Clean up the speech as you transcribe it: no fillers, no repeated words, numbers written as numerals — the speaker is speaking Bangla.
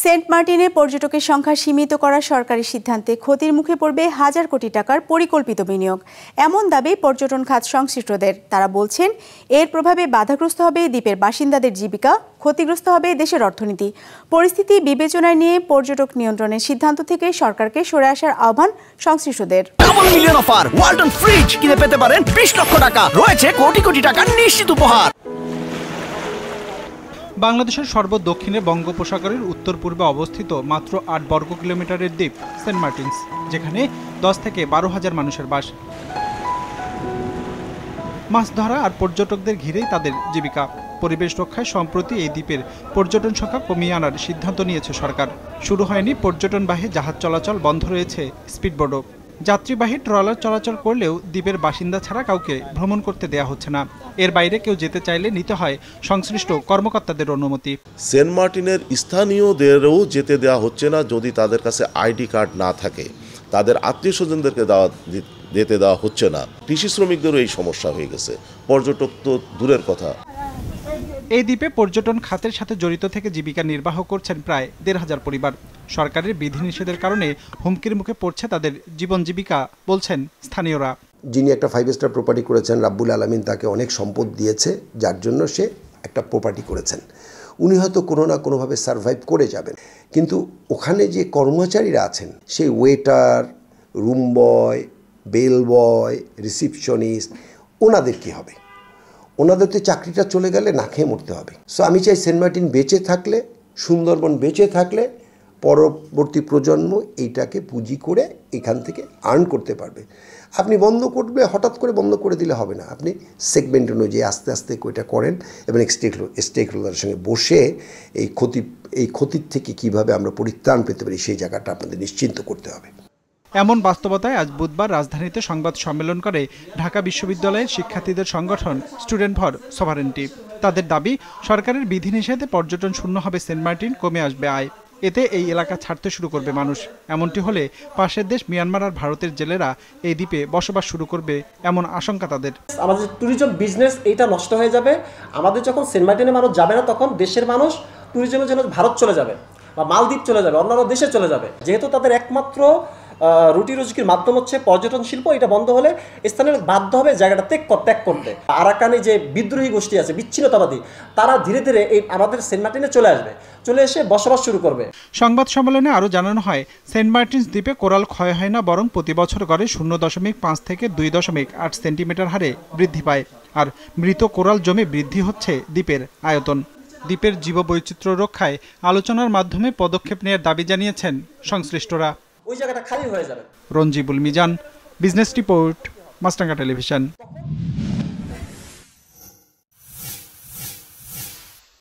সেন্ট মার্টিনে পর্যটকের সংখ্যা সীমিত করার সরকারি সিদ্ধান্তে ক্ষতির মুখে পড়বে হাজার কোটি টাকার পরিকল্পিত বিনিয়োগ, এমন দাবি পর্যটন খাত সংশ্লিষ্টদের। তারা বলছেন, এর প্রভাবে বাধাগ্রস্ত হবে দ্বীপের বাসিন্দাদের জীবিকা, ক্ষতিগ্রস্ত হবে দেশের অর্থনীতি। পরিস্থিতি বিবেচনায় নিয়ে পর্যটক নিয়ন্ত্রণের সিদ্ধান্ত থেকে সরকারকে সরে আসার আহ্বান সংশ্লিষ্টদের। Double million offer, Walton fridge কিনে পেতে পারেন 20 লক্ষ টাকা, রয়েছে কোটি কোটি টাকার নিশ্চিত উপহার। বাংলাদেশের সর্বদক্ষিণে বঙ্গোপসাগরের উত্তর পূর্বে অবস্থিত মাত্র 8 বর্গ কিলোমিটারের দ্বীপ সেন্ট মার্টিনস, যেখানে 10 থেকে 12,000 মানুষের বাস। মাছ ধরা আর পর্যটকদের ঘিরেই তাদের জীবিকা। পরিবেশ রক্ষায় সম্প্রতি এই দ্বীপের পর্যটন সংখ্যা কমিয়ে আনার সিদ্ধান্ত নিয়েছে সরকার। শুরু হয়নি পর্যটনবাহী জাহাজ চলাচল, বন্ধ রয়েছে স্পিডবোটও। যাত্রীবাহী ট্রলার চলাচল করলেও দ্বীপের বাসিন্দা ছাড়া কাউকে ভ্রমণ করতে দেয়া হচ্ছে না। এর বাইরে কেউ যেতে চাইলে নিতে হয় সংশ্লিষ্ট কর্মকর্তাদের অনুমতি। সেন্ট মার্টিনের স্থানীয়দেরও যেতে দেওয়া হচ্ছে না যদি তাদের কাছে আইডি কার্ড না থাকে। তাদের আত্মীয় স্বজনদেরকে যেতে দেওয়া হচ্ছে না। কৃষি শ্রমিকদেরও এই সমস্যা হয়ে গেছে, পর্যটক তো দূরের কথা। এই দ্বীপে পর্যটন খাতের সাথে জড়িত থেকে জীবিকা নির্বাহ করছেন প্রায় 1,500 পরিবার। সরকারের বিধিনিষেধের কারণে হুমকির মুখে পড়ছে তাদের জীবন জীবিকা, বলছেন স্থানীয়রা। যিনি একটা 5 স্টার প্রপার্টি করেছেন, রাব্বুল আলামিন তাকে অনেক সম্পদ দিয়েছে, যার জন্য সে একটা প্রপার্টি করেছেন। উনি হয়তো কোনো না কোনোভাবে সারভাইভ করে যাবেন, কিন্তু ওখানে যে কর্মচারীরা আছেন, সেই waiter, room boy, bell boy, receptionist, ওনাদের কী হবে? ওনাদের তো চাকরিটা চলে গেলে না খেয়ে মরতে হবে। সো আমি চাই সেন্ট মার্টিন বেঁচে থাকলে, সুন্দরবন বেঁচে থাকলে পরবর্তী প্রজন্ম এইটাকে পুঁজি করে এখান থেকে আর্ন করতে পারবে। আপনি বন্ধ করবে, হঠাৎ করে বন্ধ করে দিলে হবে না। আপনি সেগমেন্ট অনুযায়ী আস্তে আস্তে ওইটা করেন এবং স্টেক হোল্ডারের সঙ্গে বসে এই ক্ষতির থেকে কিভাবে আমরা পরিত্রাণ পেতে পারি সেই জায়গাটা আপনাদের নিশ্চিন্ত করতে হবে। এমন বাস্তবতায় আজ বুধবার রাজধানীতে সংবাদ সম্মেলন করে ঢাকা বিশ্ববিদ্যালয়ের শিক্ষার্থীদের সংগঠন স্টুডেন্ট ফর সভারেন্টি। তাদের দাবি, সরকারের বিধিনিষেধে পর্যটন শূন্য হবে সেন্ট মার্টিন, কমে আসবে আয়। এতে এই এলাকা ছাড়তে শুরু করবে মানুষ। এমনটি হলে পাশের দেশ মিয়ানমার আর ভারতের জেলেরা এই দ্বীপে বসবাস শুরু করবে, এমন আশঙ্কা তাদের। আমাদের ট্যুরিজম বিজনেস এইটা নষ্ট হয়ে যাবে। আমাদের যখন সেন্ট মার্টিনে মানুষ যাবে না, তখন দেশের মানুষ ট্যুরিজমের জন্য ভারত চলে যাবে বা মালদ্বীপ চলে যাবে, অন্যান্য দেশে চলে যাবে। যেহেতু তাদের একমাত্র রুটি রুজির মাধ্যম হচ্ছে পর্যটন শিল্প, এটা বন্ধ হলে স্থানীয় বাধ্য হবে জায়গাটা ত্যাগ করতে। আরাকানে যে বিদ্রোহী গোষ্ঠী আছে, বিচ্ছিন্নতাবাদী, তারা ধীরে ধীরে এই আমাদের সেন্ট মার্টিনে চলে এসে বসবাস শুরু করবে। সংবাদ সম্মেলনে আরও জানানো হয়, সেন্ট মার্টিনস দ্বীপে কোরাল ক্ষয় হয় না, বরং প্রতি বছর গড়ে 0.5 থেকে 2.8 সেন্টিমিটার হারে বৃদ্ধি পায়। আর মৃত কোরাল জমে বৃদ্ধি হচ্ছে দ্বীপের আয়তন। দ্বীপের জীববৈচিত্র্য রক্ষায় আলোচনার মাধ্যমে পদক্ষেপ নেওয়ার দাবি জানিয়েছেন সংশ্লিষ্টরা। ওই জায়গাটা খালি হয়ে যাবে। রঞ্জিবুল মিজান, বিজনেস রিপোর্ট, মাছরাঙা টেলিভিশন।